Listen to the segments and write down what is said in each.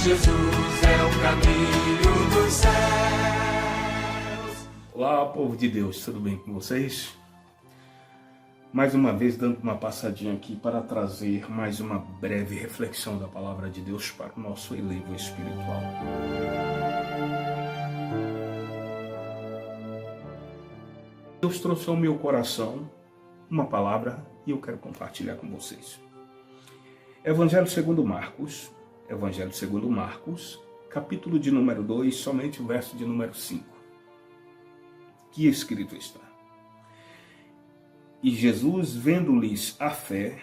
Jesus é o caminho dos céus. Olá, povo de Deus, tudo bem com vocês? Mais uma vez dando uma passadinha aqui para trazer mais uma breve reflexão da palavra de Deus para o nosso elevo espiritual. Deus trouxe ao meu coração uma palavra e eu quero compartilhar com vocês. Evangelho segundo Marcos, capítulo de número 2, somente o verso de número 5. Que escrito está: E Jesus, vendo-lhes a fé,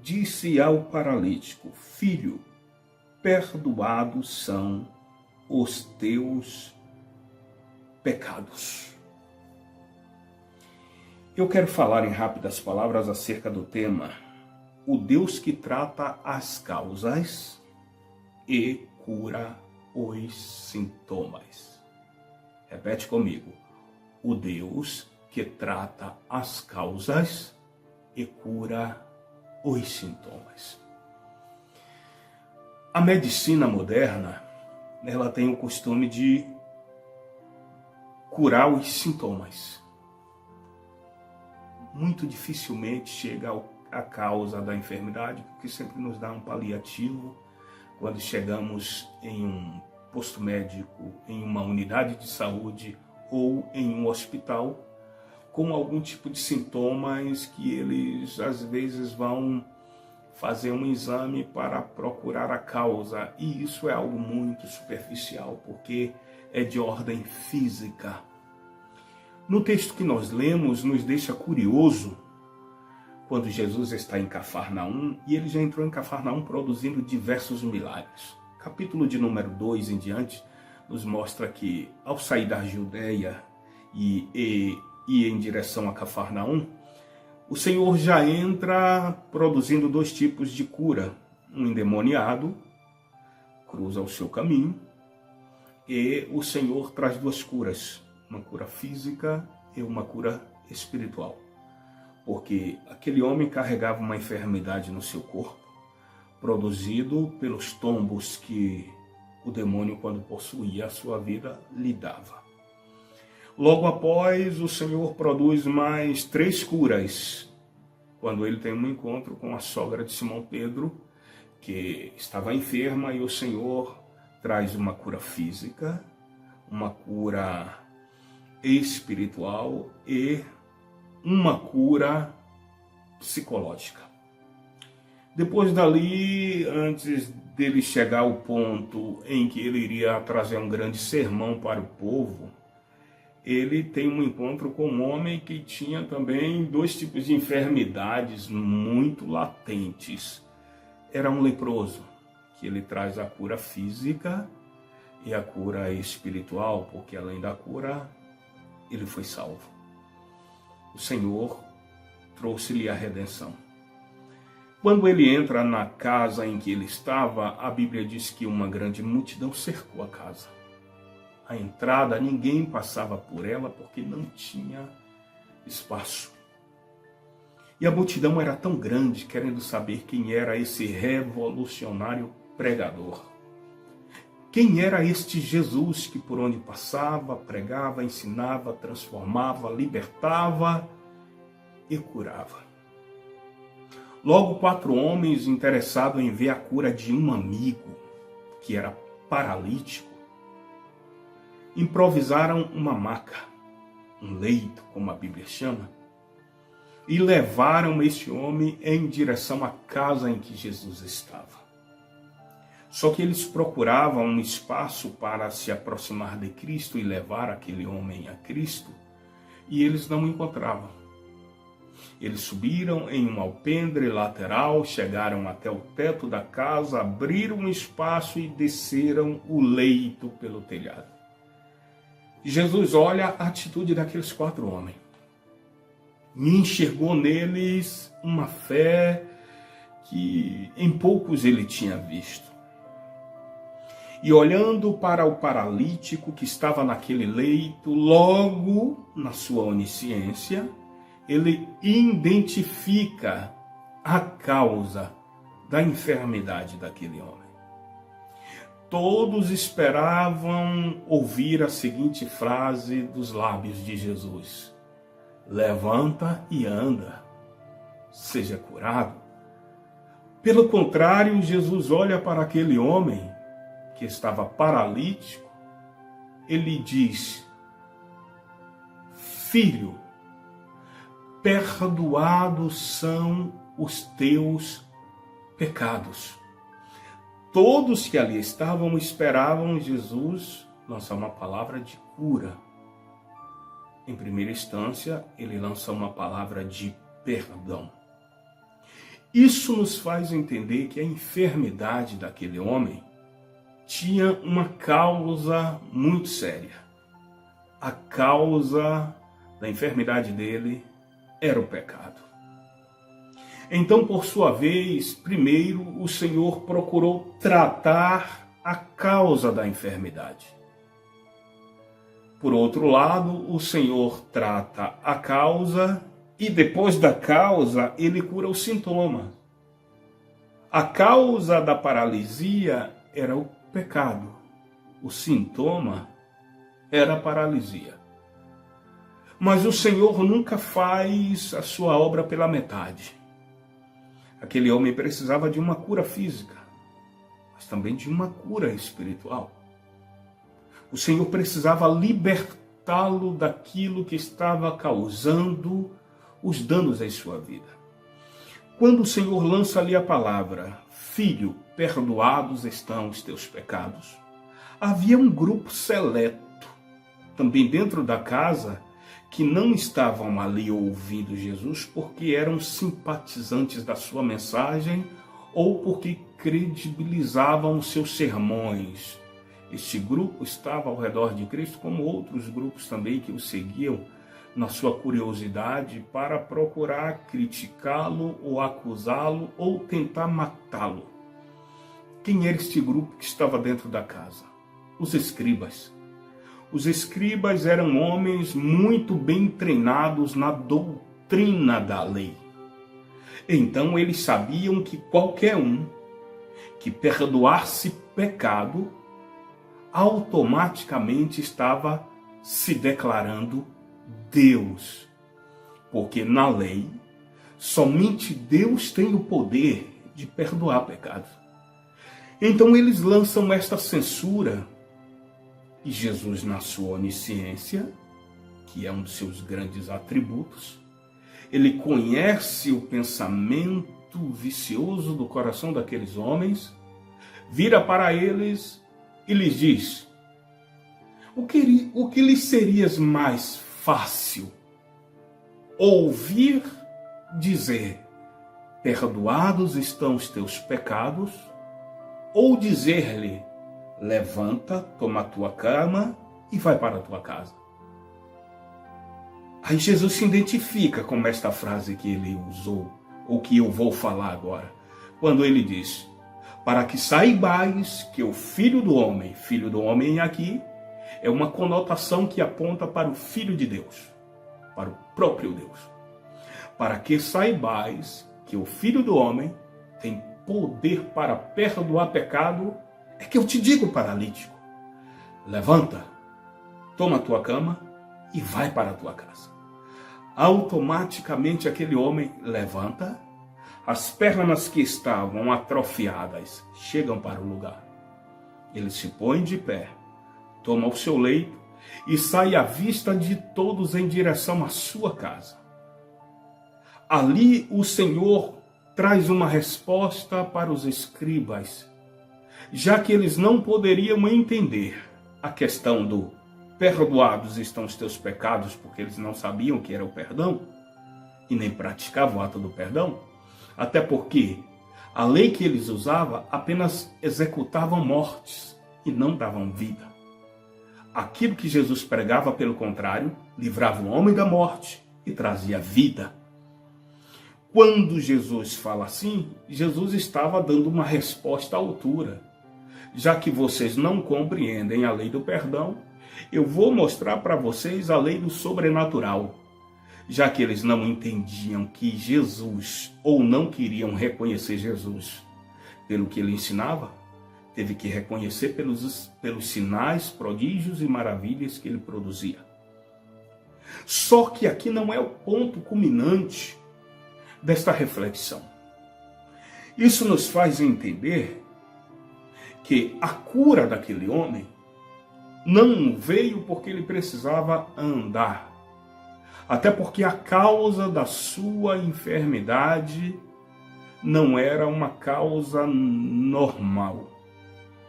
disse ao paralítico: Filho, perdoados são os teus pecados. Eu quero falar em rápidas palavras acerca do tema: o Deus que trata as causas e cura os sintomas. Repete comigo: o Deus que trata as causas e cura os sintomas. A medicina moderna, ela tem o costume de curar os sintomas. Muito dificilmente chega à causa da enfermidade, porque sempre nos dá um paliativo quando chegamos em um posto médico, em uma unidade de saúde ou em um hospital, com algum tipo de sintomas que eles às vezes vão fazer um exame para procurar a causa. E isso é algo muito superficial, porque é de ordem física. No texto que nós lemos, nos deixa curioso quando Jesus está em Cafarnaum, e ele já entrou em Cafarnaum produzindo diversos milagres. Capítulo de número 2 em diante nos mostra que, ao sair da Judeia e ir em direção a Cafarnaum, o Senhor já entra produzindo dois tipos de cura. Um endemoniado cruza o seu caminho e o Senhor traz duas curas, uma cura física e uma cura espiritual. Porque aquele homem carregava uma enfermidade no seu corpo, produzido pelos tombos que o demônio, quando possuía a sua vida, lhe dava. Logo após, o Senhor produz mais 3 curas, quando ele tem um encontro com a sogra de Simão Pedro, que estava enferma, e o Senhor traz uma cura física, uma cura espiritual e uma cura psicológica. Depois dali, antes dele chegar ao ponto em que ele iria trazer um grande sermão para o povo, ele tem um encontro com um homem que tinha também 2 tipos de enfermidades muito latentes. Era um leproso, que ele traz a cura física e a cura espiritual, porque além da cura, ele foi salvo. O Senhor trouxe-lhe a redenção. Quando ele entra na casa em que ele estava, a Bíblia diz que uma grande multidão cercou a casa. A entrada, ninguém passava por ela porque não tinha espaço. E a multidão era tão grande, querendo saber quem era esse revolucionário pregador. Quem era este Jesus que por onde passava, pregava, ensinava, transformava, libertava e curava? Logo 4 homens interessados em ver a cura de um amigo, que era paralítico, improvisaram uma maca, um leito, como a Bíblia chama, e levaram este homem em direção à casa em que Jesus estava. Só que eles procuravam um espaço para se aproximar de Cristo e levar aquele homem a Cristo, e eles não o encontravam. Eles subiram em um alpendre lateral, chegaram até o teto da casa, abriram um espaço e desceram o leito pelo telhado. Jesus olha a atitude daqueles 4 homens e enxergou neles uma fé que em poucos ele tinha visto. E olhando para o paralítico que estava naquele leito, logo na sua onisciência, ele identifica a causa da enfermidade daquele homem. todos esperavam ouvir a seguinte frase dos lábios de Jesus: levanta e anda, seja curado. Pelo contrário, Jesus olha para aquele homem que estava paralítico, ele diz: filho, perdoados são os teus pecados. Todos que ali estavam esperavam Jesus lançar uma palavra de cura. Em primeira instância, ele lança uma palavra de perdão. Isso nos faz entender que a enfermidade daquele homem tinha uma causa muito séria. A causa da enfermidade dele era o pecado. Então, por sua vez, primeiro o Senhor procurou tratar a causa da enfermidade. Por outro lado, o Senhor trata a causa e depois da causa ele cura o sintoma. A causa da paralisia era o pecado. O sintoma era a paralisia. Mas o Senhor nunca faz a sua obra pela metade. Aquele homem precisava de uma cura física, mas também de uma cura espiritual. O Senhor precisava libertá-lo daquilo que estava causando os danos em sua vida. Quando o Senhor lança ali a palavra: filho, perdoados estão os teus pecados, havia um grupo seleto, também dentro da casa, que não estavam ali ouvindo Jesus porque eram simpatizantes da sua mensagem ou porque credibilizavam os seus sermões. Este grupo estava ao redor de Cristo, como outros grupos também que o seguiam na sua curiosidade para procurar criticá-lo ou acusá-lo ou tentar matá-lo. Quem era este grupo que estava dentro da casa? Os escribas. Os escribas eram homens muito bem treinados na doutrina da lei. Então eles sabiam que qualquer um que perdoasse pecado, automaticamente estava se declarando Deus. Porque na lei, somente Deus tem o poder de perdoar pecados. Então eles lançam esta censura. E Jesus, na sua onisciência, que é um dos seus grandes atributos, ele conhece o pensamento vicioso do coração daqueles homens, vira para eles e lhes diz: o que lhes seria mais fácil? Ouvir dizer, perdoados estão os teus pecados, ou dizer-lhe, levanta, toma a tua cama e vai para a tua casa. Aí Jesus se identifica com esta frase que ele usou, ou que eu vou falar agora, quando ele diz: para que saibais que o Filho do Homem aqui é uma conotação que aponta para o Filho de Deus, para o próprio Deus. Para que saibais que o Filho do Homem tem poder para perdoar pecado, é que eu te digo, paralítico, levanta, toma a tua cama e vai para a tua casa. Automaticamente aquele homem levanta, as pernas que estavam atrofiadas chegam para o lugar. Ele se põe de pé, toma o seu leito e sai à vista de todos em direção à sua casa. Ali o Senhor traz uma resposta para os escribas, já que eles não poderiam entender a questão do perdoados estão os teus pecados, porque eles não sabiam o que era o perdão e nem praticavam o ato do perdão, até porque a lei que eles usavam apenas executavam mortes e não davam vida. Aquilo que Jesus pregava, pelo contrário, livrava o homem da morte e trazia vida. Quando Jesus fala assim, Jesus estava dando uma resposta à altura. Já que vocês não compreendem a lei do perdão, eu vou mostrar para vocês a lei do sobrenatural. Já que eles não entendiam que Jesus, ou não queriam reconhecer Jesus pelo que ele ensinava, Teve que reconhecer pelos sinais, prodígios e maravilhas que ele produzia. Só que aqui não é o ponto culminante desta reflexão. Isso nos faz entender que a cura daquele homem não veio porque ele precisava andar. Até porque a causa da sua enfermidade não era uma causa normal.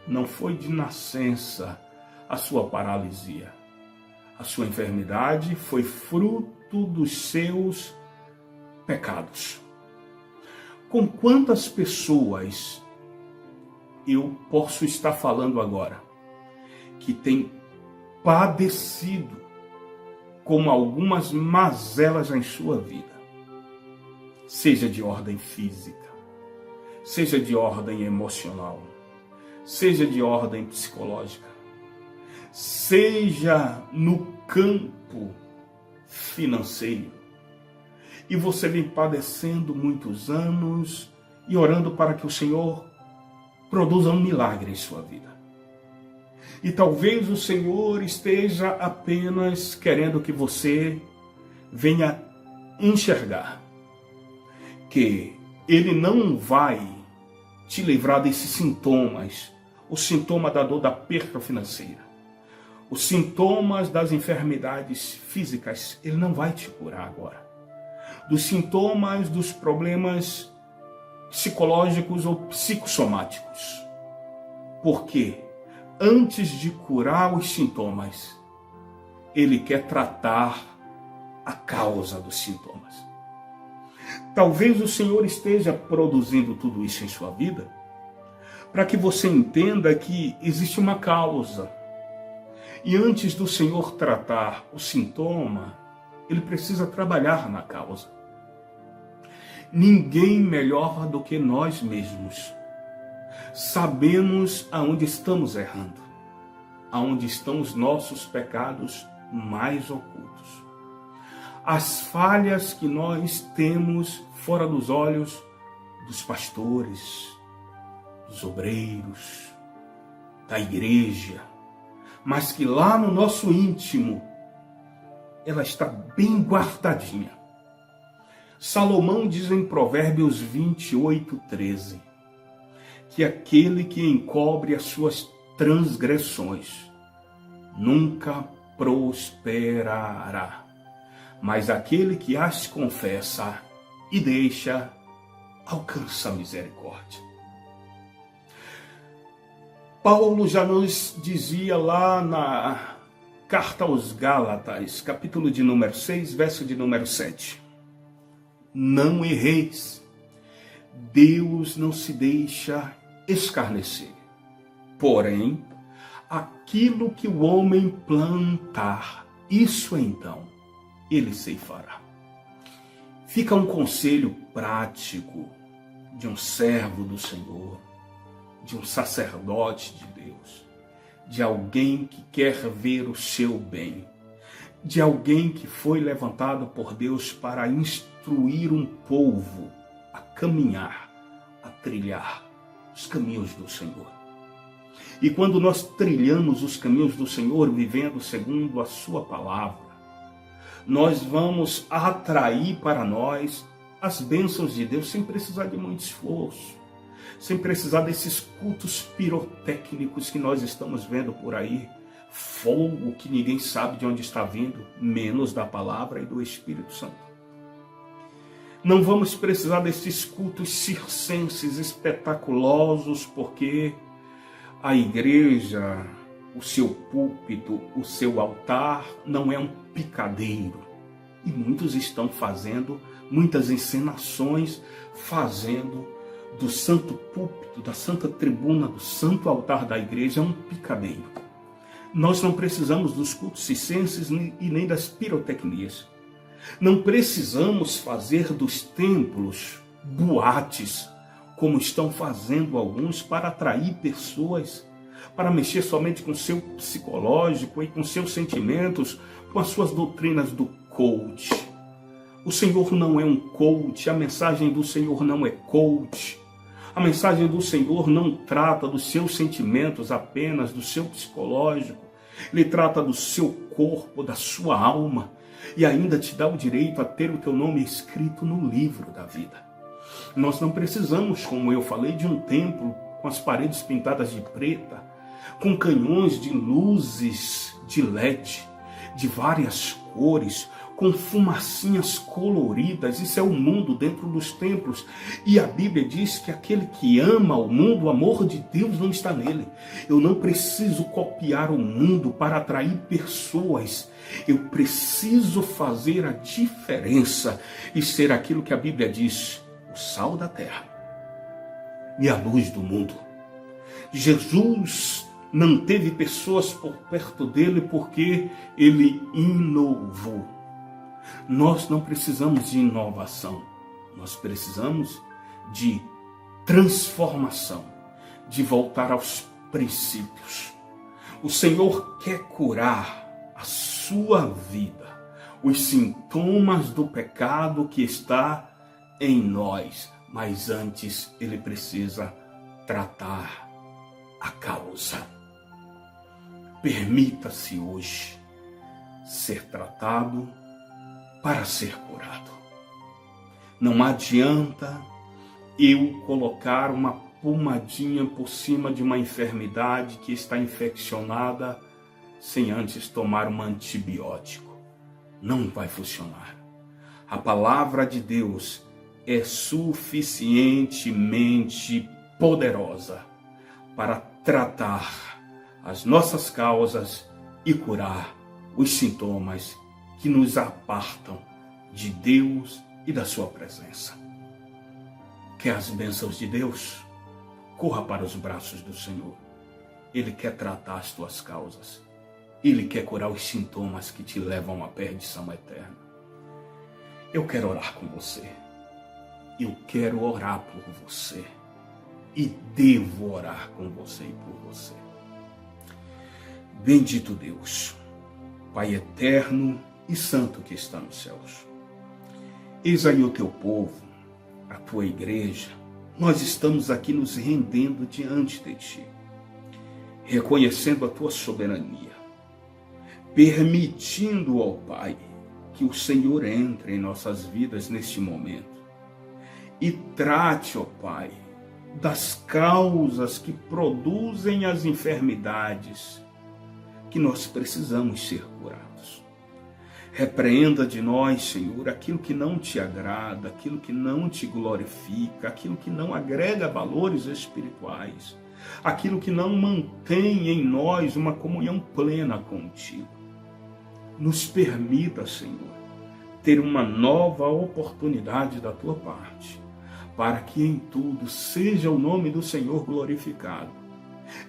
Não foi de nascença a sua paralisia. A sua enfermidade foi fruto dos seus pecados. Com quantas pessoas eu posso estar falando agora que têm padecido com algumas mazelas em sua vida, seja de ordem física, seja de ordem emocional, seja de ordem psicológica, seja no campo financeiro, e você vem padecendo muitos anos e orando para que o Senhor produza um milagre em sua vida. E talvez o Senhor esteja apenas querendo que você venha enxergar que Ele não vai te livrar desses sintomas, o sintoma da dor da perda financeira, os sintomas das enfermidades físicas, Ele não vai te curar agora. Dos sintomas dos problemas psicológicos ou psicossomáticos. Porque antes de curar os sintomas, Ele quer tratar a causa dos sintomas. Talvez o Senhor esteja produzindo tudo isso em sua vida para que você entenda que existe uma causa. E antes do Senhor tratar o sintoma, Ele precisa trabalhar na causa. Ninguém melhor do que nós mesmos sabemos aonde estamos errando, aonde estão os nossos pecados mais ocultos. As falhas que nós temos fora dos olhos dos pastores, dos obreiros, da igreja, mas que lá no nosso íntimo ela está bem guardadinha. Salomão diz em Provérbios 28:13 que aquele que encobre as suas transgressões nunca prosperará, mas aquele que as confessa e deixa alcança a misericórdia. Paulo já nos dizia lá na Carta aos Gálatas, capítulo de número 6, verso de número 7. Não erreis, Deus não se deixa escarnecer. Porém, aquilo que o homem plantar, isso então ele ceifará. Fica um conselho prático de um servo do Senhor, de um sacerdote de Deus, de alguém que quer ver o seu bem, de alguém que foi levantado por Deus para instruir um povo a caminhar, a trilhar os caminhos do Senhor. E quando nós trilhamos os caminhos do Senhor, vivendo segundo a sua palavra, nós vamos atrair para nós as bênçãos de Deus sem precisar de muito esforço, sem precisar desses cultos pirotécnicos que nós estamos vendo por aí, fogo que ninguém sabe de onde está vindo, menos da palavra e do Espírito Santo. Não vamos precisar desses cultos circenses espetaculosos, porque a igreja, o seu púlpito, o seu altar não é um picadeiro. E muitos estão fazendo muitas encenações, fazendo do santo púlpito, da santa tribuna, do santo altar da igreja um picadeiro. Nós não precisamos dos cultos circenses e nem das pirotecnias. Não precisamos fazer dos templos boates, como estão fazendo alguns, para atrair pessoas, para mexer somente com o seu psicológico e com seus sentimentos, com as suas doutrinas do coach. O Senhor não é um coach, a mensagem do Senhor não é coach. A mensagem do Senhor não trata dos seus sentimentos apenas, do seu psicológico. Ele trata do seu corpo, da sua alma, e ainda te dá o direito a ter o teu nome escrito no livro da vida. Nós não precisamos, como eu falei, de um templo com as paredes pintadas de preta, com canhões de luzes de LED, de várias cores, com fumacinhas coloridas. Isso é o mundo dentro dos templos. E a Bíblia diz que aquele que ama o mundo, o amor de Deus não está nele. Eu não preciso copiar o mundo para atrair pessoas. Eu preciso fazer a diferença e ser aquilo que a Bíblia diz, o sal da terra e a luz do mundo. Jesus não teve pessoas por perto dele porque ele inovou. Nós não precisamos de inovação, nós precisamos de transformação, de voltar aos princípios. O Senhor quer curar a sua vida, os sintomas do pecado que está em nós, mas antes ele precisa tratar a causa. Permita-se hoje ser tratado para ser curado. Não adianta eu colocar uma pomadinha por cima de uma enfermidade que está infeccionada sem antes tomar um antibiótico. Não vai funcionar. A palavra de Deus é suficientemente poderosa para tratar as nossas causas e curar os sintomas que nos apartam de Deus e da sua presença. Quer as bênçãos de Deus? Corra para os braços do Senhor. Ele quer tratar as tuas causas. Ele quer curar os sintomas que te levam à perdição eterna. Eu quero orar com você. Eu quero orar por você. E devo orar com você e por você. Bendito Deus, Pai eterno e santo que está nos céus. Eis aí o teu povo, a tua igreja. Nós estamos aqui nos rendendo diante de ti, reconhecendo a tua soberania, permitindo, ó Pai, que o Senhor entre em nossas vidas neste momento e trate, ó Pai, das causas que produzem as enfermidades que nós precisamos ser curados. Repreenda de nós, Senhor, aquilo que não te agrada, aquilo que não te glorifica, aquilo que não agrega valores espirituais, aquilo que não mantém em nós uma comunhão plena contigo. Nos permita, Senhor, ter uma nova oportunidade da tua parte, para que em tudo seja o nome do Senhor glorificado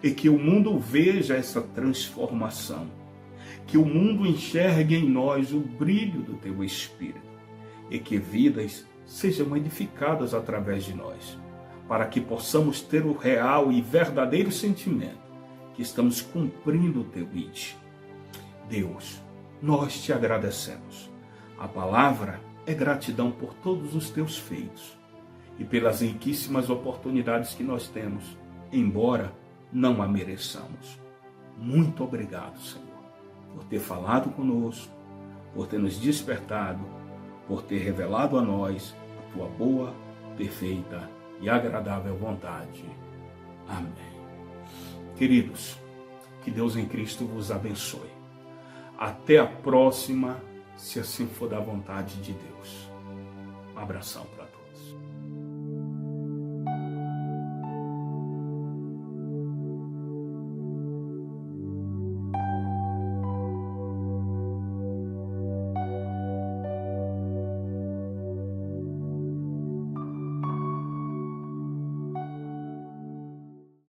e que o mundo veja essa transformação, que o mundo enxergue em nós o brilho do teu Espírito e que vidas sejam edificadas através de nós, para que possamos ter o real e verdadeiro sentimento que estamos cumprindo o teu ID. Deus, nós te agradecemos. A palavra é gratidão por todos os teus feitos e pelas riquíssimas oportunidades que nós temos, embora não a mereçamos. Muito obrigado, Senhor, por ter falado conosco, por ter nos despertado, por ter revelado a nós a tua boa, perfeita e agradável vontade. Amém. Queridos, que Deus em Cristo vos abençoe. Até a próxima, se assim for da vontade de Deus. Um abração para todos.